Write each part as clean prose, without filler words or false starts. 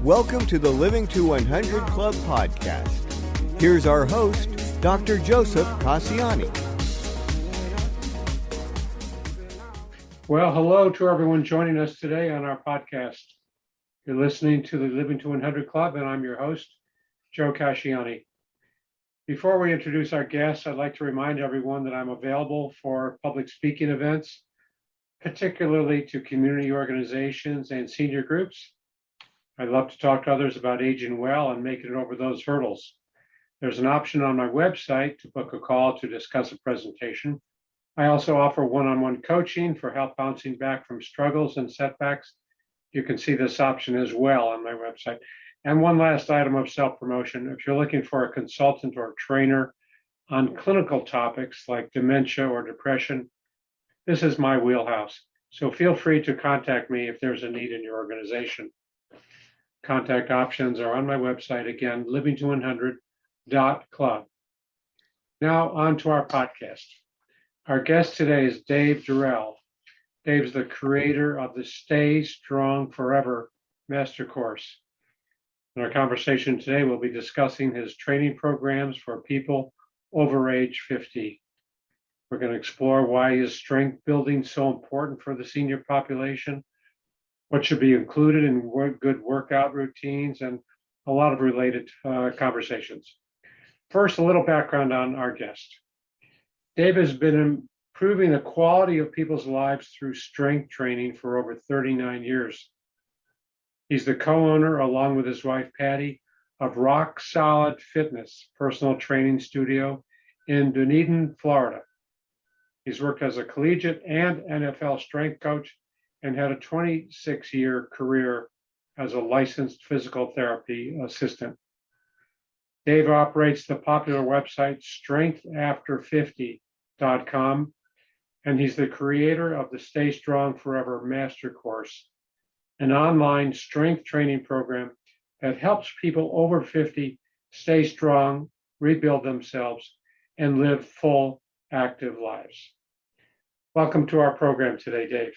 Welcome to the Living to 100 Club podcast. Here's our host, Dr. Joseph Cassiani. Well, hello to everyone joining us today on our podcast. You're listening to the Living to 100 Club, and I'm your host, Joe Casciani. Before we introduce our guests, I'd like to remind everyone that I'm available for public speaking events, particularly to community organizations and senior groups. I'd love to talk to others about aging well and making it over those hurdles. There's an option on my website to book a call to discuss a presentation. I also offer one-on-one coaching for help bouncing back from struggles and setbacks. You can see this option as well on my website. And one last item of self-promotion. If you're looking for a consultant or trainer on clinical topics like dementia or depression, this is my wheelhouse. So feel free to contact me if there's a need in your organization. Contact options are on my website, again, livingto100.club. Now on to our podcast. Our guest today is Dave Durrell. Dave's the creator of the Stay Strong Forever Master Course. In our conversation today, we'll be discussing his training programs for people over age 50. We're going to explore why is strength building so important for the senior population, what should be included in good workout routines, and a lot of related conversations. First, a little background on our guest. Dave has been improving the quality of people's lives through strength training for over 39 years. He's the co-owner, along with his wife, Patty, of Rock Solid Fitness personal training studio in Dunedin, Florida. He's worked as a collegiate and NFL strength coach and had a 26-year career as a licensed physical therapy assistant. Dave operates the popular website strengthafter50.com, and he's the creator of the Stay Strong Forever Master Course, an online strength training program that helps people over 50 stay strong, rebuild themselves, and live full, active lives. Welcome to our program today, Dave.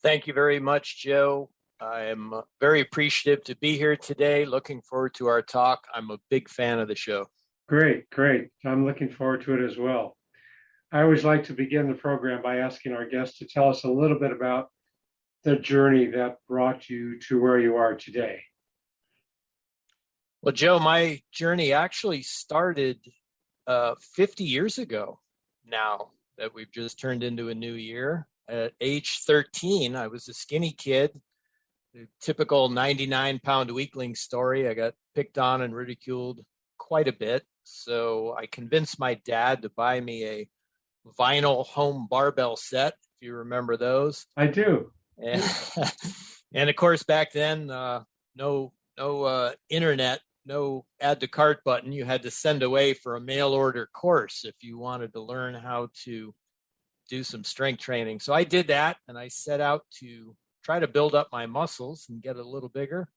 Thank you very much, Joe. I'm very appreciative to be here today. Looking forward to our talk. I'm a big fan of the show. Great. I'm looking forward to it as well. I always like to begin the program by asking our guests to tell us a little bit about the journey that brought you to where you are today. Well, Joe, my journey actually started 50 years ago now that we've just turned into a new year. At age 13, I was a skinny kid, the typical 99-pound weakling story. I got picked on and ridiculed quite a bit. So I convinced my dad to buy me a vinyl home barbell set, if you remember those. I do. And, and of course, back then, no internet, no add to cart button. You had to send away for a mail order course if you wanted to learn how to do some strength training. So I did that, and I set out to try to build up my muscles and get a little bigger.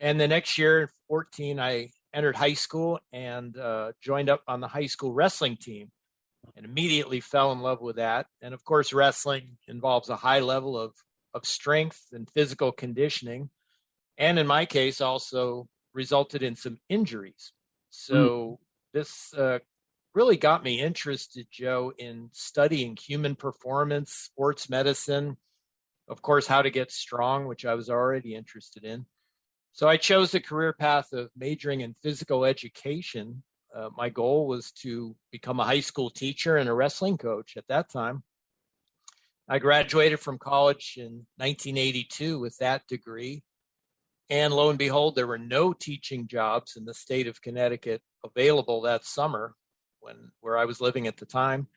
And the next year, 14, I entered high school and joined up on the high school wrestling team and immediately fell in love with that. And of course, wrestling involves a high level of strength and physical conditioning. And in my case, also resulted in some injuries. So this really got me interested, Joe, in studying human performance, sports medicine, of course, how to get strong, which I was already interested in. So I chose the career path of majoring in physical education. My goal was to become a high school teacher and a wrestling coach at that time. I graduated from college in 1982 with that degree. And lo and behold, there were no teaching jobs in the state of Connecticut available that summer where I was living at the time.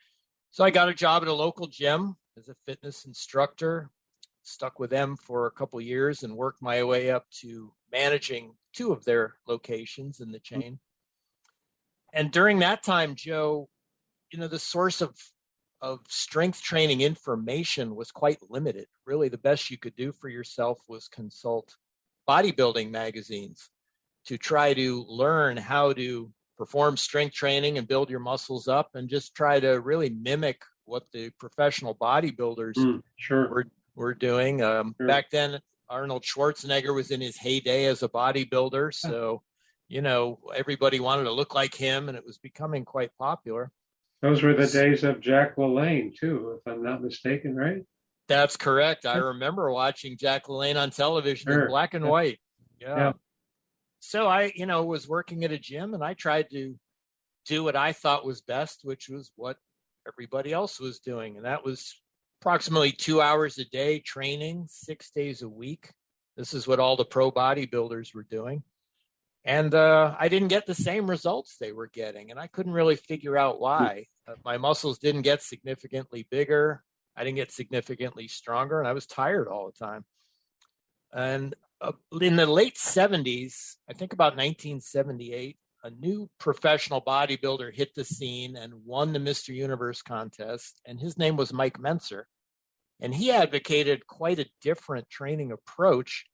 So I got a job at a local gym as a fitness instructor, stuck with them for a couple of years and worked my way up to managing 2 of their locations in the chain. And during that time, Joe, the source of strength training information was quite limited. Really, the best you could do for yourself was consult bodybuilding magazines to try to learn how to perform strength training and build your muscles up and just try to really mimic what the professional bodybuilders were doing. Back then, Arnold Schwarzenegger was in his heyday as a bodybuilder. So, everybody wanted to look like him, and it was becoming quite popular. Those were the days of Jack LaLanne, too, if I'm not mistaken, right? That's correct. I remember watching Jack LaLanne on television in black and white. Yeah. So I, was working at a gym, and I tried to do what I thought was best, which was what everybody else was doing. And that was approximately 2 hours a day training, 6 days a week. This is what all the pro bodybuilders were doing. And I didn't get the same results they were getting. And I couldn't really figure out why. My muscles didn't get significantly bigger. I didn't get significantly stronger. And I was tired all the time. And in the late 70s, I think about 1978, a new professional bodybuilder hit the scene and won the Mr. Universe contest. And his name was Mike Mentzer. And he advocated quite a different training approach,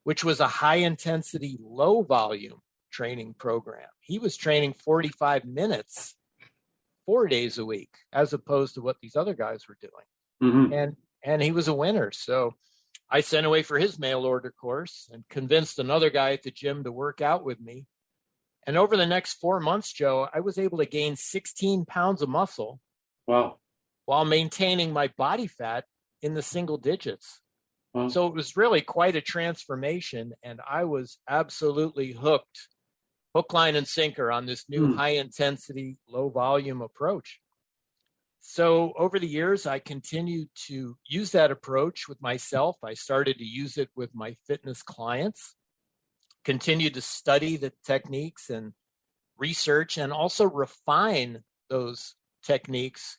which was a high-intensity, low-volume training program. He was training 45 minutes, 4 days a week, as opposed to what these other guys were doing. Mm-hmm. And he was a winner. So I sent away for his mail order course and convinced another guy at the gym to work out with me. And over the next 4 months, Joe, I was able to gain 16 pounds of muscle. Wow. While maintaining my body fat in the single digits. Wow. So it was really quite a transformation. And I was absolutely hooked, hook, line, and sinker on this new high intensity, low volume approach. So over the years, I continued to use that approach with myself. I started to use it with my fitness clients, continued to study the techniques and research and also refine those techniques,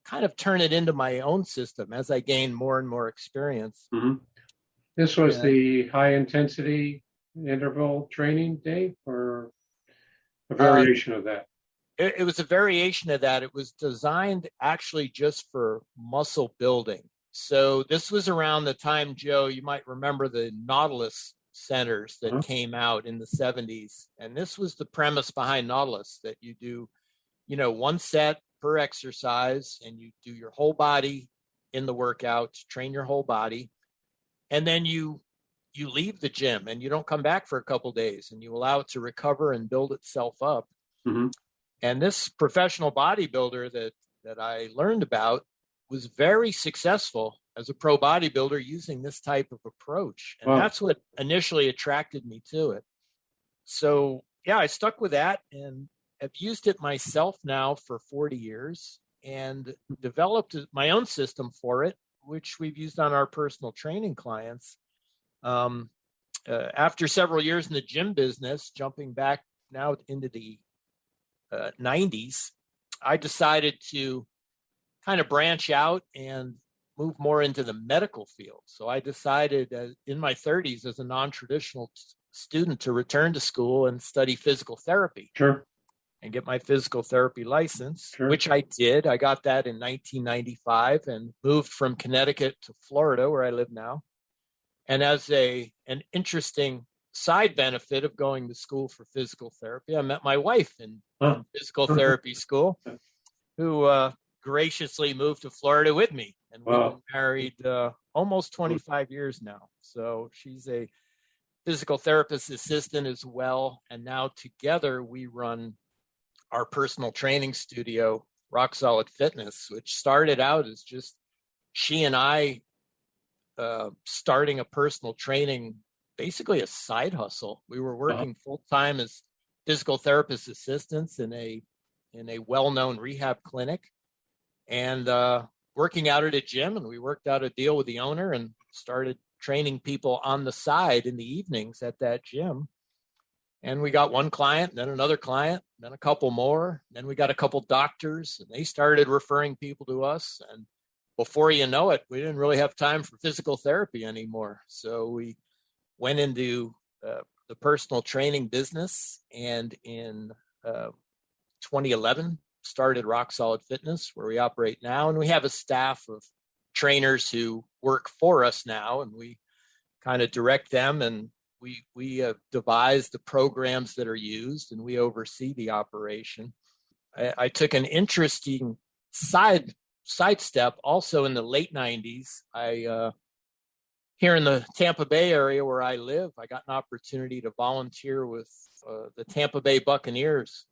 kind of turn it into my own system as I gained more and more experience. Mm-hmm. This was the high intensity interval training, Dave, or a variation of that? It was a variation of that. It was designed actually just for muscle building. So this was around the time, Joe, you might remember the Nautilus centers that came out in the 70s. And this was the premise behind Nautilus, that you do, one set per exercise and you do your whole body in the workout, train your whole body. And then you leave the gym and you don't come back for a couple of days and you allow it to recover and build itself up. Mm-hmm. And this professional bodybuilder that I learned about was very successful as a pro bodybuilder using this type of approach. And that's what initially attracted me to it. So, I stuck with that and I've used it myself now for 40 years and developed my own system for it, which we've used on our personal training clients. After several years in the gym business, jumping back now into the 90s, I decided to kind of branch out and move more into the medical field. So I decided in my 30s as a non-traditional student to return to school and study physical therapy. Sure. And get my physical therapy license, which I did. I got that in 1995 and moved from Connecticut to Florida, where I live now. And as an interesting side benefit of going to school for physical therapy, I met my wife in physical therapy school, who graciously moved to Florida with me. And we've been married almost 25 years now. So she's a physical therapist assistant as well. And now together we run our personal training studio, Rock Solid Fitness, which started out as just she and I starting a personal training, basically a side hustle. We were working full-time as physical therapist assistants in a well-known rehab clinic and working out at a gym. And we worked out a deal with the owner and started training people on the side in the evenings at that gym. And we got one client, then another client, then a couple more. Then we got a couple doctors, and they started referring people to us. And before you know it, we didn't really have time for physical therapy anymore. So we went into the personal training business, and in 2011, started Rock Solid Fitness, where we operate now. And we have a staff of trainers who work for us now, and we kind of direct them, and we devise the programs that are used, and we oversee the operation. I took an interesting sidestep also in the late 90s. I here in the Tampa Bay area where I live, I got an opportunity to volunteer with the Tampa Bay Buccaneers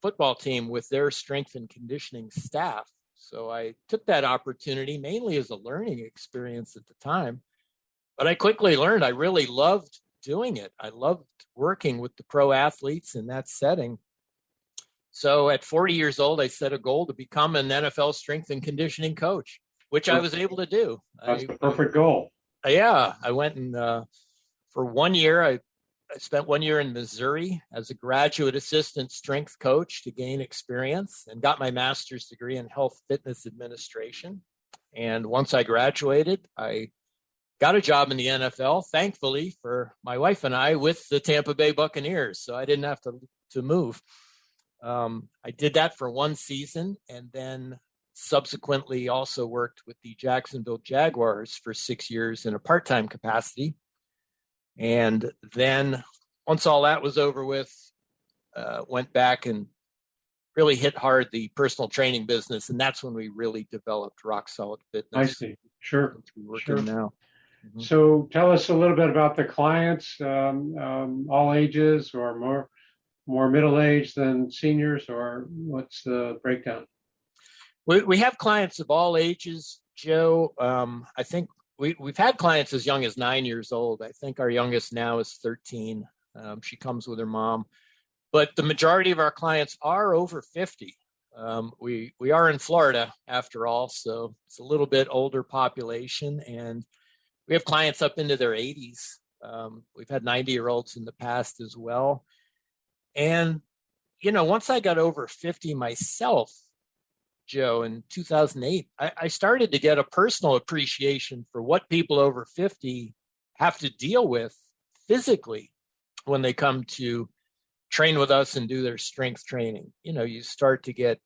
football team with their strength and conditioning staff. So I took that opportunity mainly as a learning experience at the time, but I quickly learned I really loved doing it. I loved working with the pro athletes in that setting. So at 40 years old, I set a goal to become an NFL strength and conditioning coach, which I was able to do. That's the perfect goal. Yeah, I went and for 1 year, I spent 1 year in Missouri as a graduate assistant strength coach to gain experience and got my master's degree in health fitness administration. And once I graduated, I got a job in the NFL, thankfully for my wife and I, with the Tampa Bay Buccaneers. So I didn't have to move. I did that for one season and then subsequently also worked with the Jacksonville Jaguars for 6 years in a part-time capacity. And then once all that was over with, went back and really hit hard the personal training business. And that's when we really developed Rock Solid Fitness. I see. Sure. Working now. Mm-hmm. So tell us a little bit about the clients, all ages or more middle-aged than seniors, or what's the breakdown? We have clients of all ages, Joe. I think we've had clients as young as 9 years old. I think our youngest now is 13. She comes with her mom. But the majority of our clients are over 50. We are in Florida, after all, so it's a little bit older population. And we have clients up into their 80s. We've had 90-year-olds in the past as well. And, once I got over 50 myself, Joe, in 2008, I started to get a personal appreciation for what people over 50 have to deal with physically when they come to train with us and do their strength training. You start to get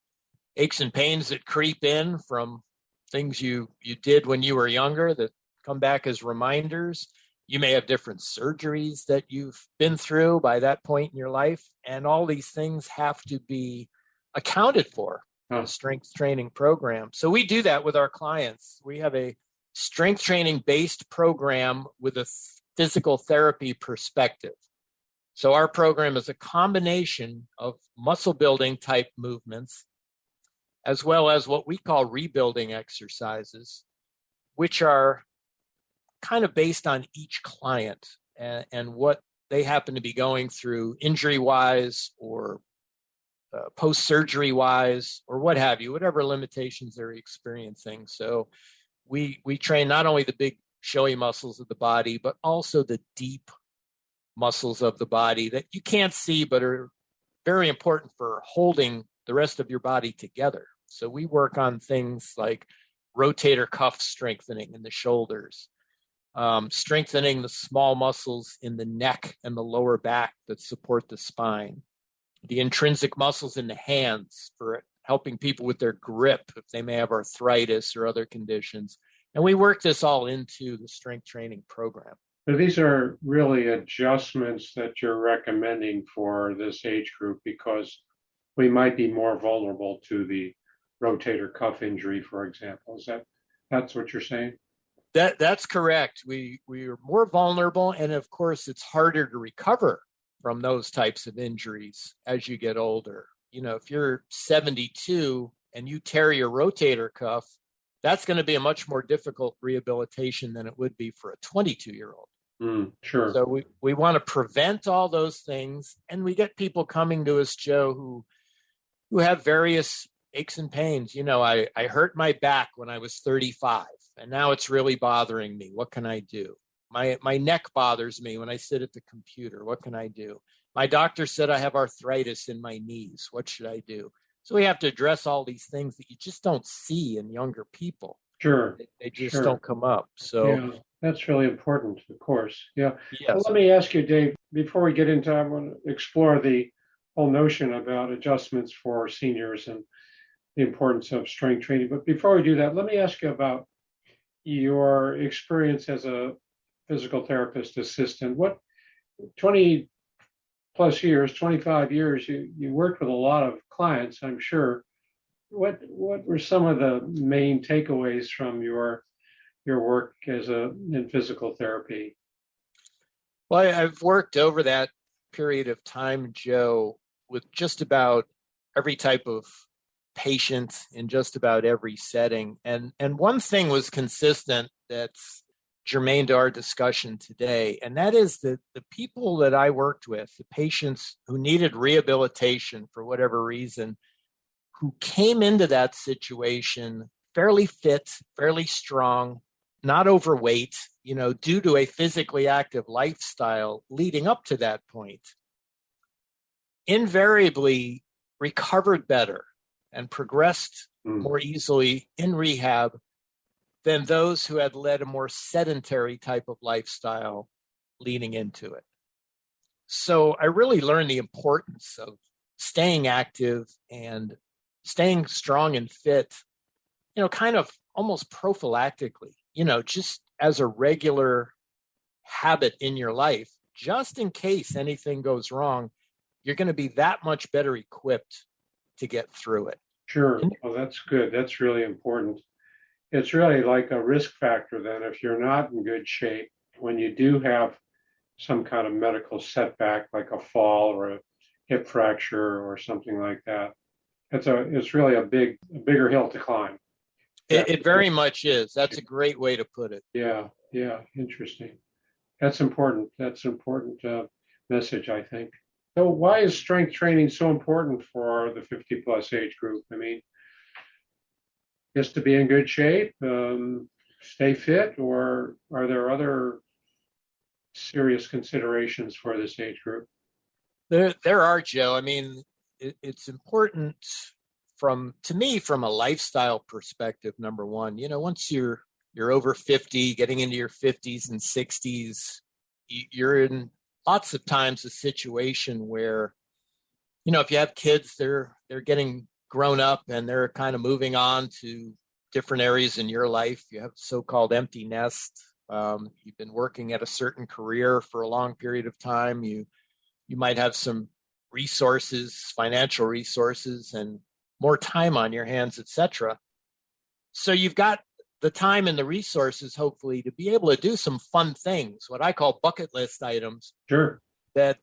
aches and pains that creep in from things you did when you were younger that come back as reminders. You may have different surgeries that you've been through by that point in your life, and all these things have to be accounted for in a strength training program. So we do that with our clients. We have a strength training based program with a physical therapy perspective. So our program is a combination of muscle building type movements, as well as what we call rebuilding exercises, which are kind of based on each client and what they happen to be going through injury-wise or post-surgery wise, or what have you, whatever limitations they're experiencing. So we train not only the big showy muscles of the body, but also the deep muscles of the body that you can't see, but are very important for holding the rest of your body together. So we work on things like rotator cuff strengthening in the shoulders, strengthening the small muscles in the neck and the lower back that support the spine, the intrinsic muscles in the hands for helping people with their grip if they may have arthritis or other conditions. And we work this all into the strength training program. So these are really adjustments that you're recommending for this age group because we might be more vulnerable to the rotator cuff injury, for example. That's what you're saying? That's correct. We are more vulnerable, and of course, it's harder to recover from those types of injuries as you get older. If you're 72 and you tear your rotator cuff, that's going to be a much more difficult rehabilitation than it would be for a 22-year-old. Sure. So we want to prevent all those things, and we get people coming to us, Joe, who have various aches and pains. I hurt my back when I was 35, and now it's really bothering me. What can I do? My neck bothers me when I sit at the computer. What can I do? My doctor said I have arthritis in my knees. What should I do? So we have to address all these things that you just don't see in younger people. Sure. They just don't come up. So yeah, that's really important, of course. Yeah. Yes. Well, let me ask you, Dave, before we get into, I want to explore the whole notion about adjustments for seniors and the importance of strength training. But before we do that, let me ask you about your experience as a physical therapist assistant. What 20 plus years, 25 years, you worked with a lot of clients, I'm sure. What were some of the main takeaways from your your work in physical therapy? Well, I've worked over that period of time, Joe, with just about every type of patient in just about every setting. And one thing was consistent that's germane to our discussion today, and that is that the people that I worked with, the patients who needed rehabilitation for whatever reason, who came into that situation fairly fit, fairly strong, not overweight, due to a physically active lifestyle leading up to that point, invariably recovered better and progressed more easily in rehab than those who had led a more sedentary type of lifestyle leading into it. So I really learned the importance of staying active and staying strong and fit, kind of almost prophylactically, just as a regular habit in your life, just in case anything goes wrong, you're going to be that much better equipped to get through it. Sure. Well, that's good. That's really important. It's really like a risk factor then if you're not in good shape, when you do have some kind of medical setback, like a fall or a hip fracture or something like that. It's really a bigger hill to climb. It very much is. That's a great way to put it. Yeah. Interesting. That's important. That's an important message, I think. So why is strength training so important for the 50 plus age group? I mean, just to be in good shape, stay fit, or are there other serious considerations for this age group? There are, Joe. I mean, it's important from a lifestyle perspective. Number one, once you're over 50, getting into your 50s and 60s, you're in lots of times a situation where, if you have kids, they're getting grown up and they're kind of moving on to different areas in your life. You have so-called empty nest. You've been working at a certain career for a long period of time. You might have some resources, financial resources, and more time on your hands, etc. So you've got the time and the resources, hopefully, to be able to do some fun things, what I call bucket list items. Sure. That,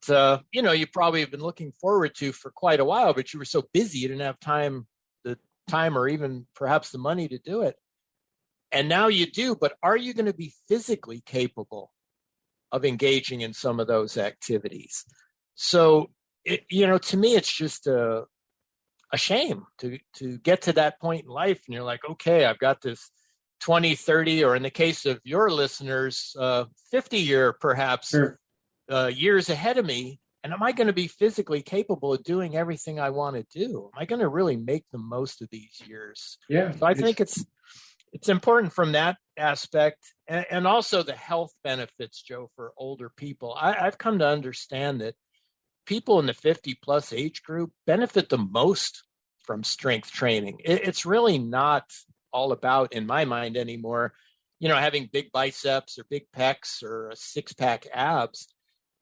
you probably have been looking forward to for quite a while, but you were so busy you didn't have the time or even perhaps the money to do it. And now you do, but are you going to be physically capable of engaging in some of those activities? So, to me, it's just a shame to get to that point in life and you're like, okay, I've got this 20, 30, or in the case of your listeners, 50 year perhaps, Sure. Years ahead of me. And am I going to be physically capable of doing everything I want to do? Am I going to really make the most of these years? Yeah. So I think it's important from that aspect, and also the health benefits, Joe, for older people. I've come to understand that people in the 50 plus age group benefit the most from strength training. It's really not all about, in my mind anymore, having big biceps or big pecs or a six-pack abs.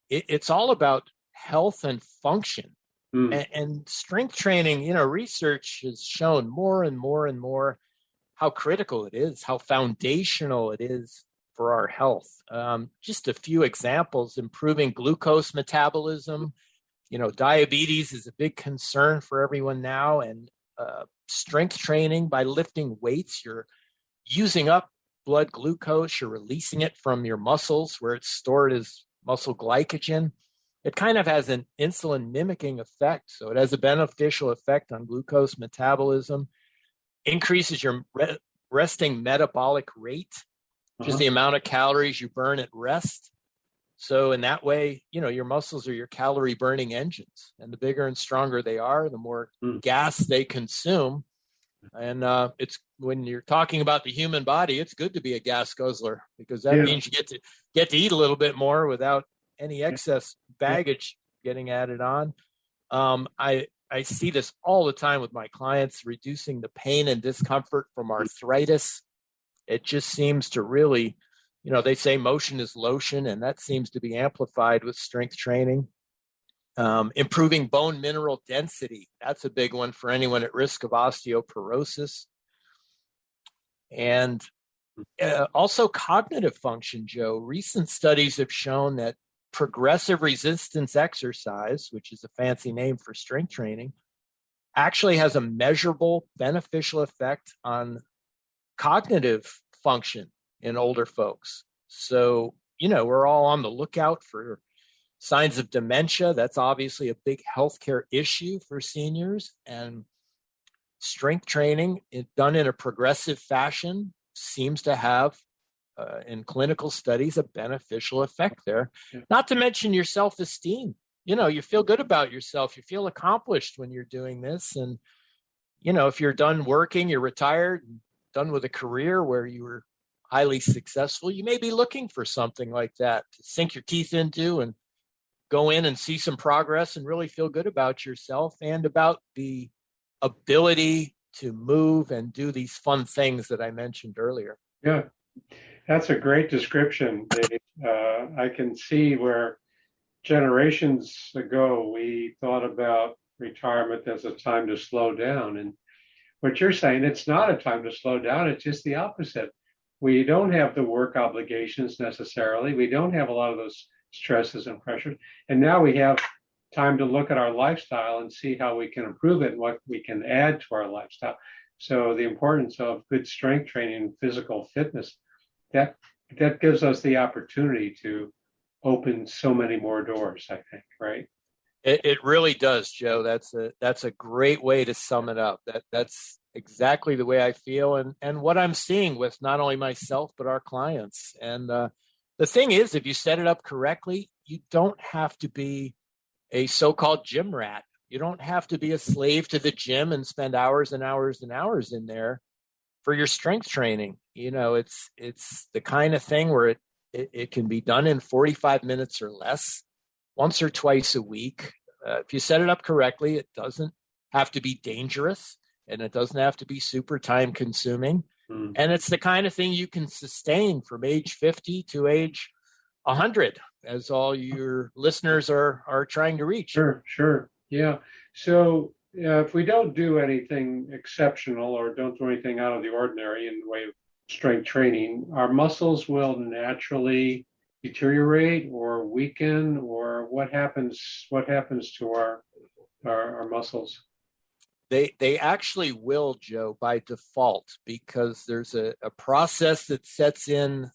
It's all about health and function. And strength training, research has shown more and more and more how critical it is, how foundational it is for our health. Just a few examples: improving glucose metabolism. Diabetes is a big concern for everyone now, and strength training, by lifting weights, you're using up blood glucose, you're releasing it from your muscles where it's stored as muscle glycogen. It kind of has an insulin mimicking effect. So it has a beneficial effect on glucose metabolism, increases your resting metabolic rate, which is the amount of calories you burn at rest. So in that way, your muscles are your calorie burning engines, and the bigger and stronger they are, the more gas they consume. And it's, when you're talking about the human body, it's good to be a gas guzzler, because that means you get to eat a little bit more without any excess baggage getting added on. I see this all the time with my clients, reducing the pain and discomfort from arthritis. It just seems to really, they say motion is lotion, and that seems to be amplified with strength training. Improving bone mineral density. That's a big one for anyone at risk of osteoporosis. And Also cognitive function, Joe. Recent studies have shown that progressive resistance exercise, which is a fancy name for strength training, actually has a measurable beneficial effect on cognitive function in older folks. So, we're all on the lookout for signs of dementia. That's obviously a big healthcare issue for seniors. And strength training, done in a progressive fashion, seems to have, in clinical studies, a beneficial effect there. Yeah. Not to mention your self-esteem. You feel good about yourself. You feel accomplished when you're doing this. And, if you're done working, you're retired, done with a career where you were highly successful, you may be looking for something like that to sink your teeth into and go in and see some progress and really feel good about yourself and about the ability to move and do these fun things that I mentioned earlier. Yeah, that's a great description, Dave. I can see where generations ago we thought about retirement as a time to slow down. And what you're saying, it's not a time to slow down. It's just the opposite. We don't have the work obligations necessarily. We don't have a lot of those stresses and pressures. And now we have time to look at our lifestyle and see how we can improve it and what we can add to our lifestyle. So the importance of good strength training and physical fitness, that gives us the opportunity to open so many more doors, I think, right? It really does, Joe. That's a great way to sum it up. That's exactly the way I feel and what I'm seeing with not only myself, but our clients. And the thing is, if you set it up correctly, you don't have to be a so-called gym rat. You don't have to be a slave to the gym and spend hours and hours and hours in there for your strength training. It's the kind of thing where it can be done in 45 minutes or less, once or twice a week. If you set it up correctly, it doesn't have to be dangerous and it doesn't have to be super time consuming. And it's the kind of thing you can sustain from age 50 to age 100, as all your listeners are trying to reach. Sure. Yeah. So if we don't do anything exceptional or don't do anything out of the ordinary in the way of strength training, our muscles will naturally deteriorate or weaken, or what happens to our muscles? They actually will, Joe, by default, because there's a process that sets in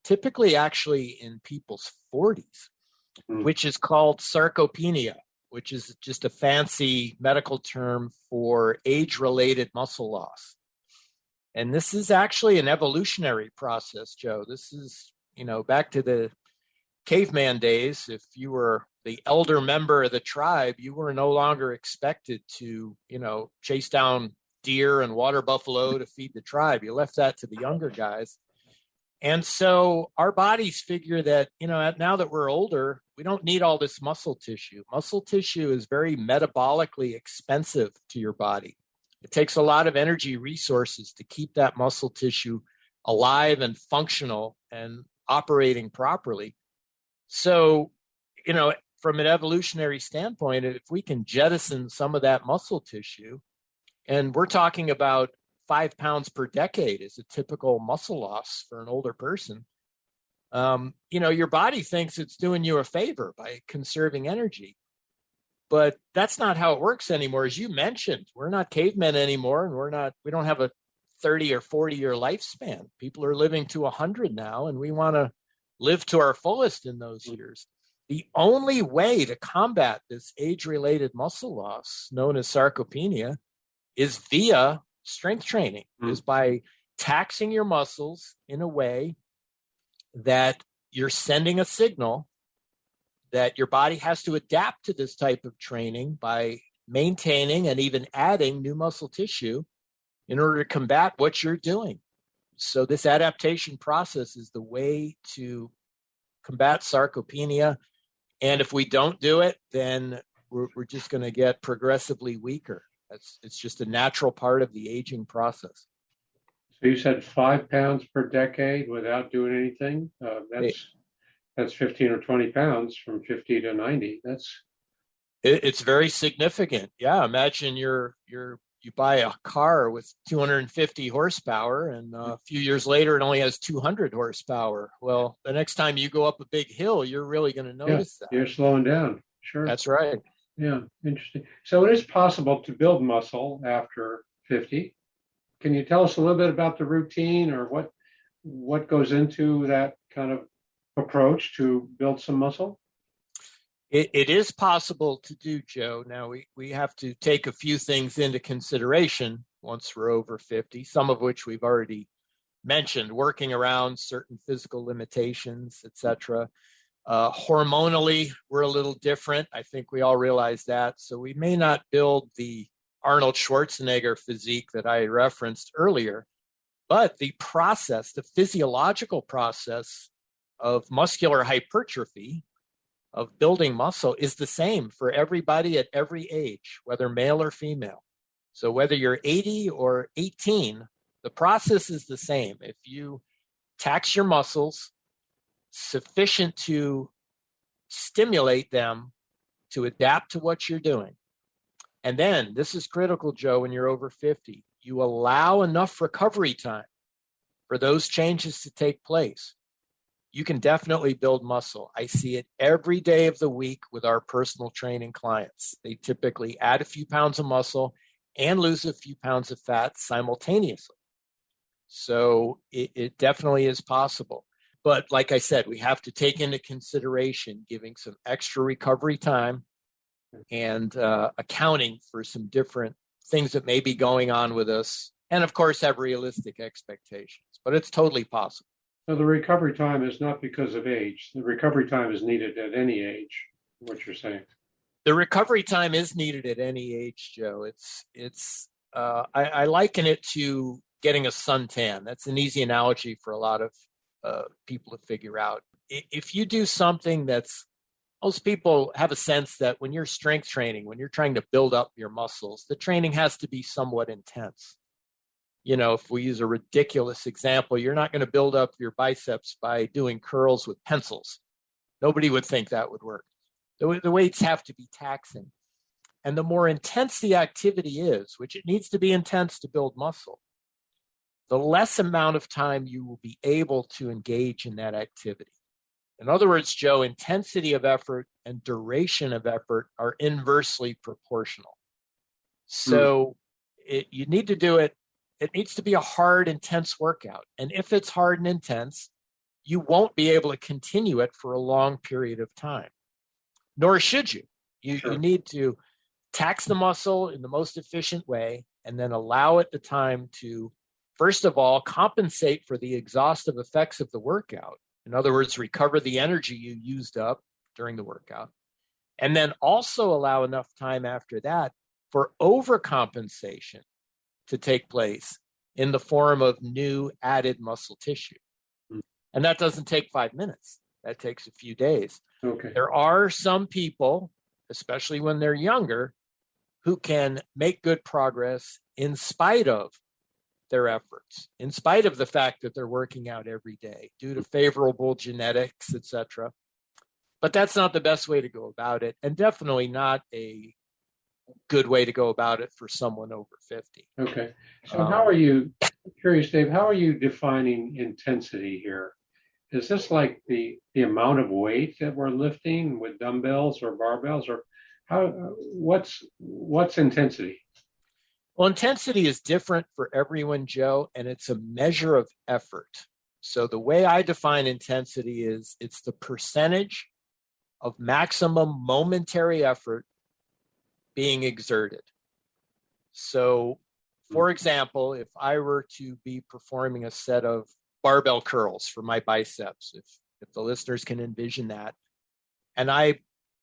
typically actually in people's 40s, which is called sarcopenia, which is just a fancy medical term for age-related muscle loss. And this is actually an evolutionary process, Joe. This is, back to the caveman days. If you were the elder member of the tribe, you were no longer expected to, chase down deer and water buffalo to feed the tribe. You left that to the younger guys. And so our bodies figure that, now that we're older, we don't need all this muscle tissue. Muscle tissue is very metabolically expensive to your body. It takes a lot of energy resources to keep that muscle tissue alive and functional and operating properly. So, from an evolutionary standpoint, if we can jettison some of that muscle tissue, and we're talking about 5 pounds per decade is a typical muscle loss for an older person, your body thinks it's doing you a favor by conserving energy. But that's not how it works anymore. As you mentioned, we're not cavemen anymore, and we don't have a 30 or 40-year lifespan. People are living to 100 now, and we want to live to our fullest in those years. The only way to combat this age-related muscle loss, known as sarcopenia, is via strength training, is by taxing your muscles in a way that you're sending a signal that your body has to adapt to this type of training by maintaining and even adding new muscle tissue in order to combat what you're doing. So this adaptation process is the way to combat sarcopenia. And if we don't do it, then we're just going to get progressively weaker. It's just a natural part of the aging process. So you said 5 pounds per decade without doing anything. That's 15 or 20 pounds from 50 to 90. It's very significant. Yeah, imagine you you buy a car with 250 horsepower, and a few years later, it only has 200 horsepower. Well, the next time you go up a big hill, you're really going to notice that. You're slowing down. Sure. That's right. Yeah, interesting. So it is possible to build muscle after 50. Can you tell us a little bit about the routine, or what goes into that kind of approach to build some muscle? It is possible to do, Joe. Now, we have to take a few things into consideration once we're over 50, some of which we've already mentioned, working around certain physical limitations, etc. Hormonally, we're a little different. I think we all realize that. So we may not build the Arnold Schwarzenegger physique that I referenced earlier, but the process, the physiological process of muscular hypertrophy, of building muscle, is the same for everybody at every age, whether male or female. So whether you're 80 or 18, the process is the same. If you tax your muscles sufficient to stimulate them to adapt to what you're doing, and then, this is critical, Joe, when you're over 50, you allow enough recovery time for those changes to take place, you can definitely build muscle. I see it every day of the week with our personal training clients. They typically add a few pounds of muscle and lose a few pounds of fat simultaneously. So it definitely is possible. But like I said, we have to take into consideration giving some extra recovery time and accounting for some different things that may be going on with us. And of course, have realistic expectations. But it's totally possible. So the recovery time is not because of age. The recovery time is needed at any age, what you're saying. The recovery time is needed at any age, Joe. I liken it to getting a suntan. That's an easy analogy for a lot of people to figure out. If you do something most people have a sense that when you're strength training, when you're trying to build up your muscles, the training has to be somewhat intense. If we use a ridiculous example, you're not going to build up your biceps by doing curls with pencils. Nobody would think that would work. The weights have to be taxing. And the more intense the activity is, which it needs to be intense to build muscle, the less amount of time you will be able to engage in that activity. In other words, Joe, intensity of effort and duration of effort are inversely proportional. So you need to do it. It needs to be a hard, intense workout. And if it's hard and intense, you won't be able to continue it for a long period of time, nor should you. You need to tax the muscle in the most efficient way and then allow it the time to, first of all, compensate for the exhaustive effects of the workout. In other words, recover the energy you used up during the workout. And then also allow enough time after that for overcompensation to take place in the form of new added muscle tissue. And that doesn't take 5 minutes. That takes a few days. Okay. There are some people, especially when they're younger, who can make good progress in spite of their efforts, in spite of the fact that they're working out every day due to favorable genetics, etc. But that's not the best way to go about it, and definitely not a good way to go about it for someone over 50. Okay. So how are you, I'm curious, Dave, how are you defining intensity here? Is this like the amount of weight that we're lifting with dumbbells or barbells, or what's intensity? Well, intensity is different for everyone, Joe, and it's a measure of effort. So the way I define intensity is it's the percentage of maximum momentary effort being exerted. So, for example, if I were to be performing a set of barbell curls for my biceps, if the listeners can envision that, and I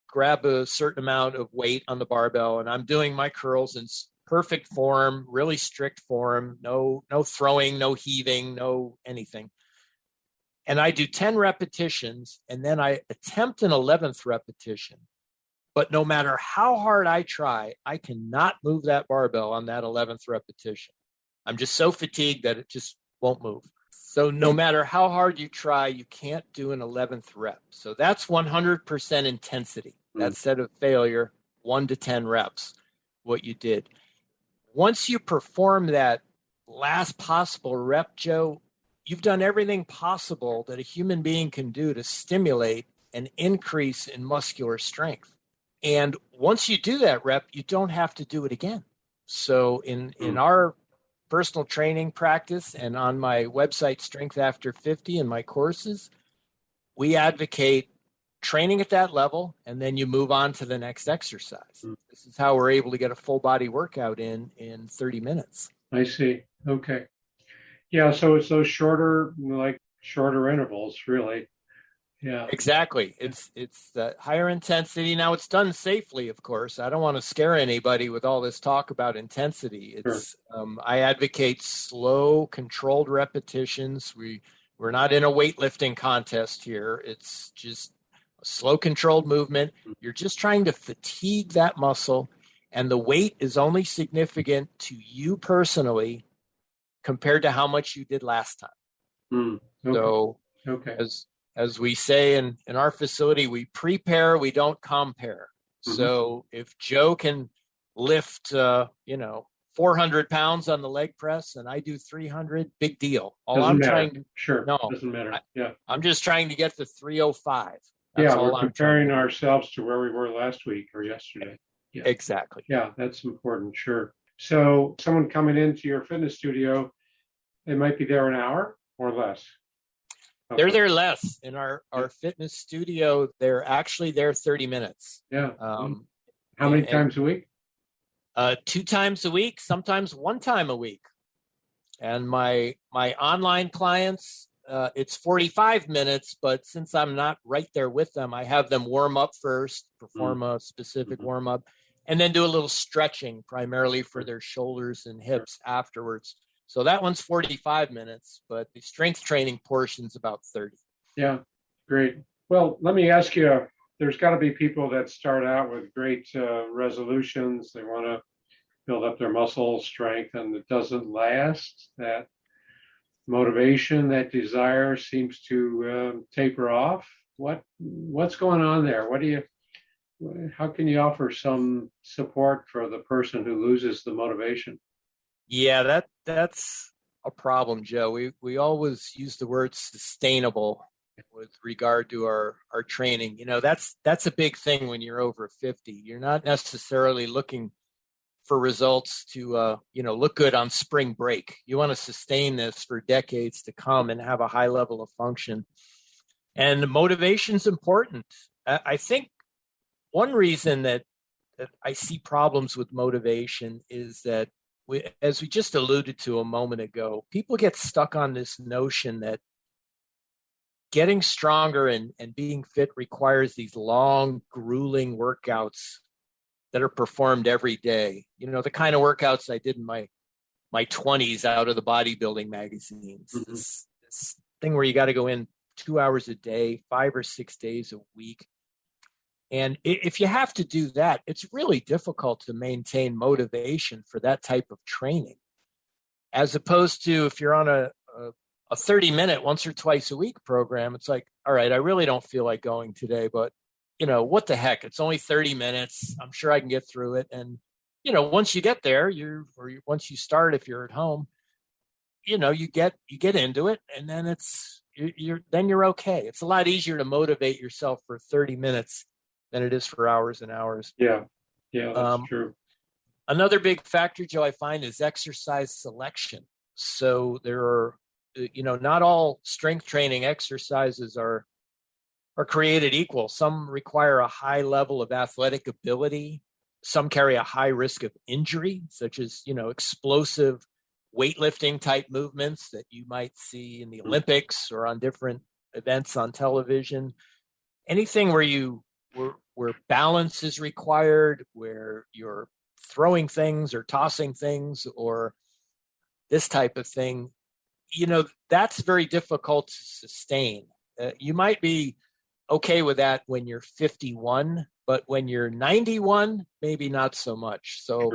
grab a certain amount of weight on the barbell and I'm doing my curls in perfect form, really strict form, no throwing, no heaving, no anything. And I do 10 repetitions and then I attempt an 11th repetition. But no matter how hard I try, I cannot move that barbell on that 11th repetition. I'm just so fatigued that it just won't move. So no matter how hard you try, you can't do an 11th rep. So that's 100% intensity. That set of failure, 1 to 10 reps, what you did. once you perform that last possible rep, Joe, you've done everything possible that a human being can do to stimulate an increase in muscular strength. And once you do that rep, you don't have to do it again. So in our personal training practice and on my website, Strength After 50, and my courses, we advocate training at that level, and then you move on to the next exercise. This is how we're able to get a full body workout in 30 minutes. I see. Okay. Yeah, so it's those shorter intervals, really. Yeah. Exactly. It's the higher intensity. Now, it's done safely, of course. I don't want to scare anybody with all this talk about intensity. It's I advocate slow, controlled repetitions. We're not in a weightlifting contest here. It's just a slow, controlled movement. You're just trying to fatigue that muscle, and the weight is only significant to you personally compared to how much you did last time. Okay. So as we say in our facility, we prepare, we don't compare. So if Joe can lift, 400 pounds on the leg press and I do 300, big deal. Doesn't matter. Yeah. I'm just trying to get to 305. We're comparing ourselves to where we were last week or yesterday. Yeah. Exactly. Yeah, that's important. Sure. So someone coming into your fitness studio, they might be there an hour or less. Okay. They're there less. In our fitness studio, they're actually there 30 minutes. Yeah. How many times a week? 2 times a week, sometimes 1 time a week. And my online clients, it's 45 minutes, but since I'm not right there with them, I have them warm up first, perform a specific warm up, and then do a little stretching primarily for their shoulders and hips afterwards. So that one's 45 minutes, but the strength training portion's about 30. Yeah, great. Well, let me ask you, there's got to be people that start out with great resolutions. They want to build up their muscle strength, and it doesn't last. That motivation, that desire seems to taper off. What's going on there? How can you offer some support for the person who loses the motivation? Yeah, that's a problem, Joe. We always use the word sustainable with regard to our training. That's a big thing when you're over 50. You're not necessarily looking for results to look good on spring break. You want to sustain this for decades to come and have a high level of function. And motivation's important. I think one reason that I see problems with motivation is that as we just alluded to a moment ago, people get stuck on this notion that getting stronger and being fit requires these long, grueling workouts that are performed every day. The kind of workouts I did in my 20s out of the bodybuilding magazines. This thing where you got to go in 2 hours a day, 5 or 6 days a week. And if you have to do that, it's really difficult to maintain motivation for that type of training, as opposed to if you're on a 30-minute once or twice a week program. It's like, all right, I really don't feel like going today, but what the heck? It's only 30 minutes. I'm sure I can get through it. And once you get there, once you start, if you're at home, you get into it, and then you're okay. It's a lot easier to motivate yourself for 30 minutes than it is for hours and hours. Yeah, that's true. Another big factor, Joe, I find is exercise selection. So there are, not all strength training exercises are created equal. Some require a high level of athletic ability. Some carry a high risk of injury, such as, explosive weightlifting type movements that you might see in the Olympics or on different events on television. Anything where balance is required, where you're throwing things or tossing things or this type of thing, that's very difficult to sustain. You might be okay with that when you're 51, but when you're 91, maybe not so much. So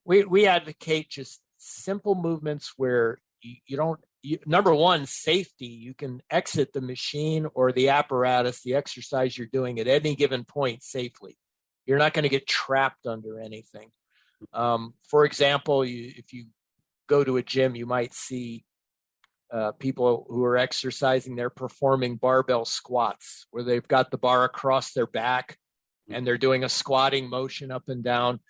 we advocate just simple movements where you don't, number one, safety. You can exit the machine or the apparatus, the exercise you're doing at any given point safely. You're not going to get trapped under anything. For example, if you go to a gym, you might see people who are exercising, they're performing barbell squats where they've got the bar across their back and they're doing a squatting motion up and down.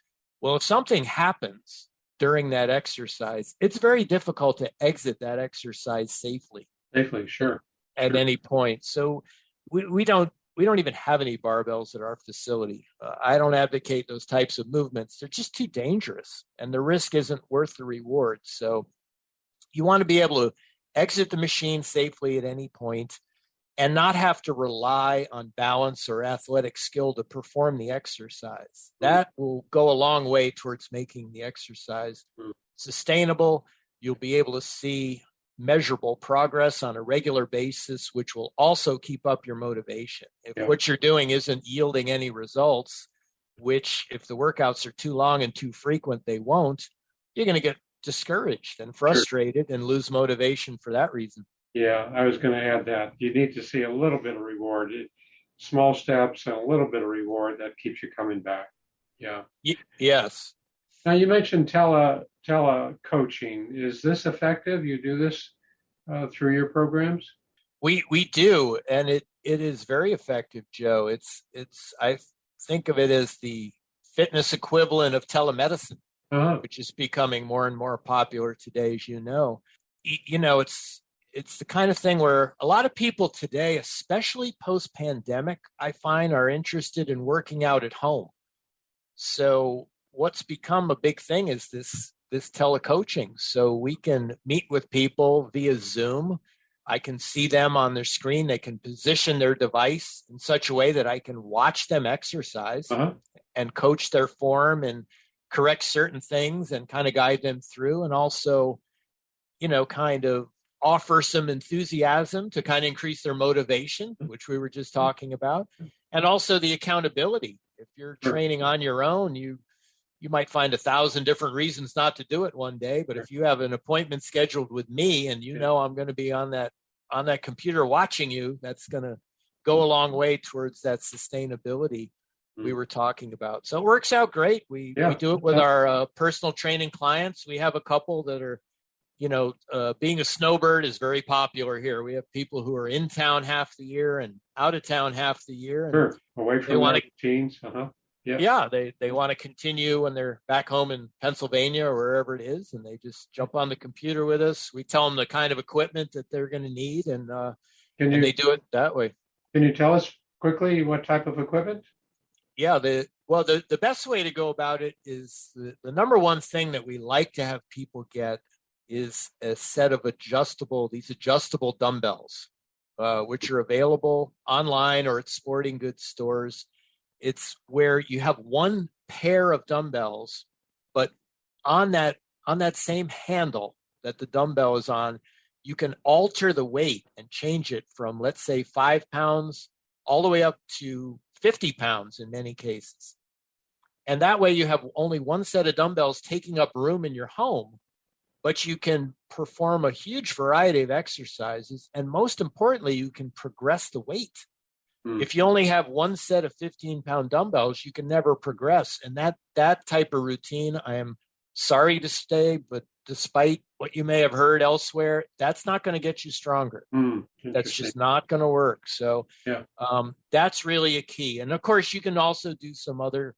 Well, if something happens during that exercise, it's very difficult to exit that exercise safely. Safely, sure. At any point. So we don't even have any barbells at our facility. I don't advocate those types of movements. They're just too dangerous and the risk isn't worth the reward. So you want to be able to exit the machine safely at any point and not have to rely on balance or athletic skill to perform the exercise. That will go a long way towards making the exercise sustainable. You'll be able to see measurable progress on a regular basis, which will also keep up your motivation. If what you're doing isn't yielding any results, which if the workouts are too long and too frequent, they won't, you're going to get discouraged and frustrated and lose motivation for that reason. Yeah, I was going to add that. You need to see a little bit of reward, small steps and a little bit of reward that keeps you coming back. Yeah. Yes. Now you mentioned tele-coaching. Is this effective? You do this through your programs? We do, and it is very effective, Joe. It's I think of it as the fitness equivalent of telemedicine, which is becoming more and more popular today, as you know. You know, it's the kind of thing where a lot of people today, especially post-pandemic, I find are interested in working out at home. So what's become a big thing is this telecoaching. So we can meet with people via Zoom. I can see them on their screen. They can position their device in such a way that I can watch them exercise and coach their form and correct certain things and kind of guide them through, and also, you know, kind of offer some enthusiasm to kind of increase their motivation, which we were just talking about, and also the accountability. If you're training on your own, you might find 1,000 different reasons not to do it one day, but if you have an appointment scheduled with me and you know I'm going to be on that computer watching you, that's going to go a long way towards that sustainability we were talking about. So it works out great. We do it with our personal training clients. We have a couple that are, you know, being a snowbird is very popular here. We have people who are in town half the year and out of town half the year. And away from their routines. Yeah, they want to continue when they're back home in Pennsylvania or wherever it is, and they just jump on the computer with us. We tell them the kind of equipment that they're going to need, and they do it that way. Can you tell us quickly what type of equipment? Yeah, the best way to go about it is the number one thing that we like to have people get is a set of adjustable dumbbells, which are available online or at sporting goods stores. It's where you have one pair of dumbbells, but on that same handle that the dumbbell is on, you can alter the weight and change it from, let's say, 5 pounds all the way up to 50 pounds in many cases. And that way you have only one set of dumbbells taking up room in your home, but you can perform a huge variety of exercises. And most importantly, you can progress the weight. If you only have one set of 15-pound dumbbells, you can never progress. And that type of routine, I am sorry to say, but despite what you may have heard elsewhere, that's not going to get you stronger. That's just not going to work. So that's really a key. And of course, you can also do some other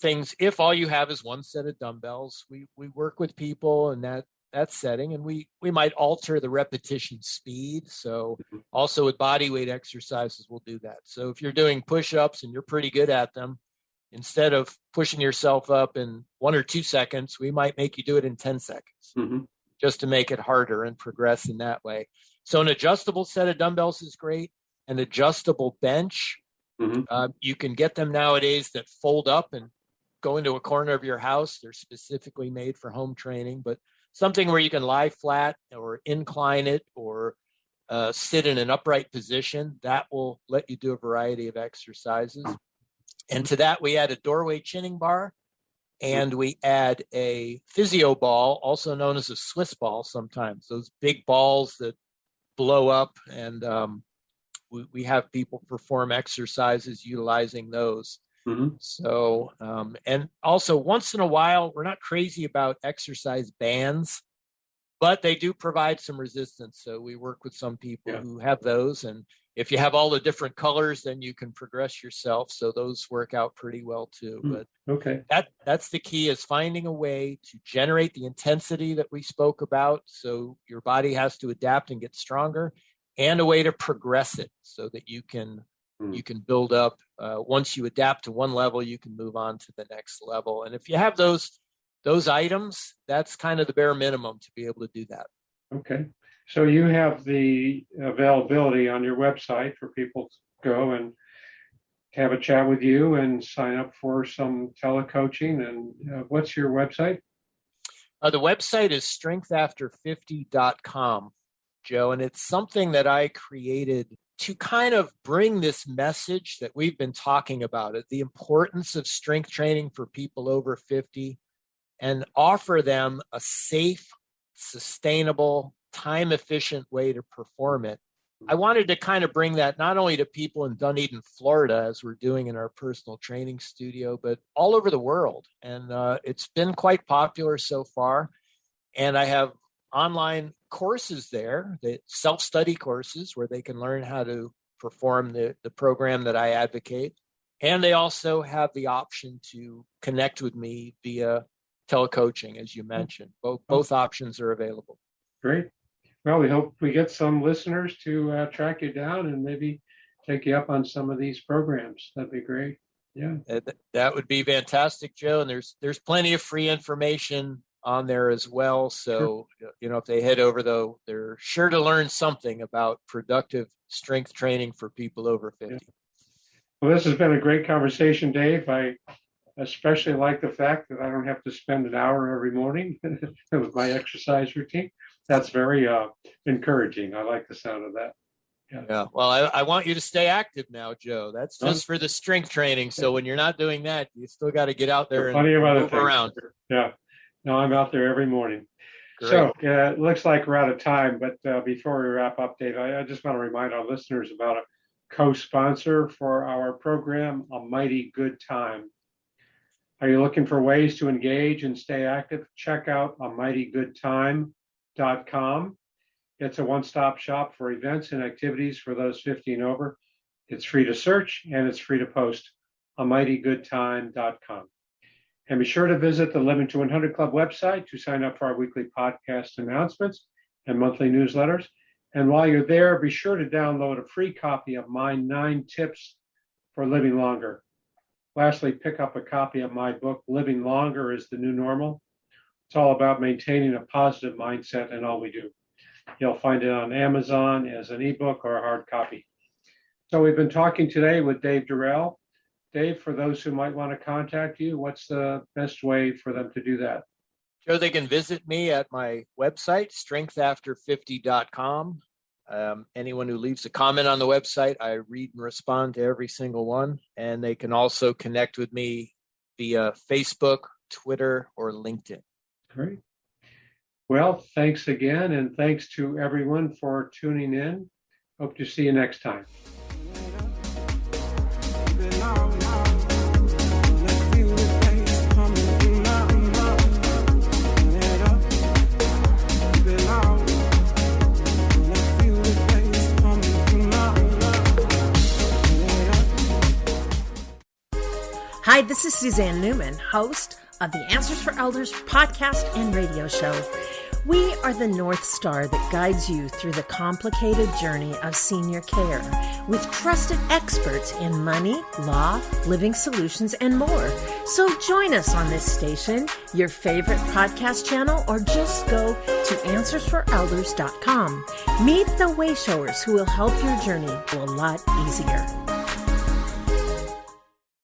things. If all you have is one set of dumbbells, we work with people in that setting, and we might alter the repetition speed. So also with body weight exercises, we'll do that. So if you're doing push-ups and you're pretty good at them, instead of pushing yourself up in 1 or 2 seconds, we might make you do it in 10 seconds just to make it harder and progress in that way. So an adjustable set of dumbbells is great. An adjustable bench, you can get them nowadays that fold up and go into a corner of your house. They're specifically made for home training, but something where you can lie flat or incline it or sit in an upright position, that will let you do a variety of exercises. And to that, we add a doorway chinning bar, and we add a physio ball, also known as a Swiss ball sometimes, those big balls that blow up. And we have people perform exercises utilizing those. Mm-hmm. So, and also once in a while, we're not crazy about exercise bands, but they do provide some resistance. So we work with some people who have those. And if you have all the different colors, then you can progress yourself. So those work out pretty well too. But that's the key, is finding a way to generate the intensity that we spoke about. So your body has to adapt and get stronger, and a way to progress it so that you can build up. Once you adapt to one level, you can move on to the next level. And if you have those items, that's kind of the bare minimum to be able to do that. Okay. So you have the availability on your website for people to go and have a chat with you and sign up for some telecoaching. And what's your website? The website is strengthafter50.com, Joe, and it's something that I created to kind of bring this message that we've been talking about, the importance of strength training for people over 50, and offer them a safe, sustainable, time-efficient way to perform it. I wanted to kind of bring that not only to people in Dunedin, Florida, as we're doing in our personal training studio, but all over the world. And it's been quite popular so far. And I have online courses there, the self-study courses, where they can learn how to perform the program that I advocate. And they also have the option to connect with me via telecoaching, as you mentioned. Both options are available. Great. Well, we hope we get some listeners to track you down and maybe take you up on some of these programs. That'd be great. Yeah. That would be fantastic, Joe. And there's plenty of free information on there as well. So, if they head over, though, they're sure to learn something about productive strength training for people over 50. Yeah. Well, this has been a great conversation, Dave. I especially like the fact that I don't have to spend an hour every morning with my exercise routine. That's very encouraging. I like the sound of that. Yeah. Well, I want you to stay active now, Joe. That's just for the strength training. So when you're not doing that, you still got to get out there and move around. Yeah. No, I'm out there every morning. Great. So it looks like we're out of time. But before we wrap up, Dave, I just want to remind our listeners about a co-sponsor for our program, A Mighty Good Time. Are you looking for ways to engage and stay active? Check out amightygoodtime.com. It's a one-stop shop for events and activities for those 50 and over. It's free to search and it's free to post, amightygoodtime.com. And be sure to visit the Living to 100 Club website to sign up for our weekly podcast announcements and monthly newsletters. And while you're there, be sure to download a free copy of my 9 tips for living longer. Lastly, pick up a copy of my book, Living Longer is the New Normal. It's all about maintaining a positive mindset in all we do. You'll find it on Amazon as an ebook or a hard copy. So we've been talking today with Dave Durrell. Dave, for those who might want to contact you, what's the best way for them to do that? Sure, they can visit me at my website, strengthafter50.com. Anyone who leaves a comment on the website, I read and respond to every single one. And they can also connect with me via Facebook, Twitter, or LinkedIn. Great. Well, thanks again. And thanks to everyone for tuning in. Hope to see you next time. Hi, this is Suzanne Newman, host of the Answers for Elders podcast and radio show. We are the North Star that guides you through the complicated journey of senior care with trusted experts in money, law, living solutions, and more. So join us on this station, your favorite podcast channel, or just go to answersforelders.com. Meet the Wayshowers who will help your journey go a lot easier.